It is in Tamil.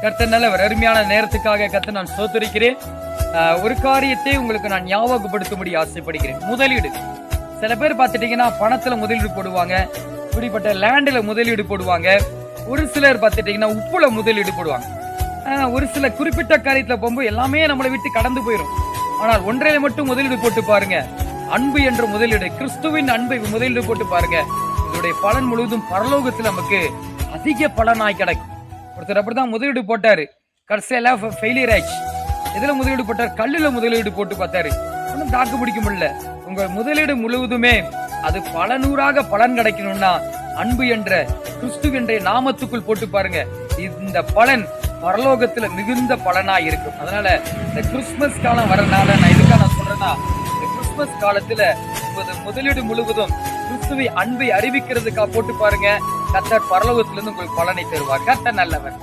கர்த்தர் நல்லவர். அருமையான நேரத்துக்காக கர்த்தர் நான் ஸ்தோத்திரிக்கிறேன். ஒரு காரியத்தை உங்களுக்கு நான் ஞாபகப்படுத்தும்படி ஆசைப்படுகிறேன். முதலீடு. சில பேர் பார்த்துட்டீங்கன்னா பணத்துல முதலீடு போடுவாங்க, இப்படிப்பட்ட லேண்ட்ல முதலீடு போடுவாங்க. ஒரு சிலர் பார்த்துட்டீங்கன்னா உப்புல முதலீடு போடுவாங்க. ஒரு சில குறிப்பிட்ட காரியத்துல போகும்போது எல்லாமே நம்மளை விட்டு கடந்து போயிடும். ஆனால் ஒன்றையில மட்டும் முதலீடு போட்டு பாருங்க. அன்பு என்ற முதலீடு, கிறிஸ்துவின் அன்பை முதலீடு போட்டு பாருங்க. இதோடைய பலன் முழுவதும் பரலோகத்தில் நமக்கு அதிக பலனாய் கிடைக்கும். ஒருத்தர் அப்படிதான் முதலீடு போட்டாரு, கடைசியில ஃபெயிலியர் ஆயிடுச்சு. எதுல முதலீடு போட்டார்? கல்லுல முதலீடு போட்டு பார்த்தாரு, ஒன்னும் தாக்கு பிடிக்க முடியல. உங்க முதலீடு முழுவதுமே அது பல நூறாக பலன் கிடைக்கணும்னா அன்பு என்ற கிறிஸ்துவின் நாமத்துக்குள் போட்டு பாருங்க. இந்த பலன் பரலோகத்துல மிகுந்த பலனா இருக்கும். அதனால இந்த கிறிஸ்துமஸ் காலம் வரனால நான் எதுக்காக சொல்றேன்னா, இந்த கிறிஸ்துமஸ் காலத்துல முதலீடு முழுவதும் கிறிஸ்துவை அன்பை அறிவிக்கிறதுக்காக போட்டு பாருங்க. கர்த்தர் பரலோகத்திலிருந்து உங்களுக்கு பலனை தருவார். கர்த்தர் நல்லவர்.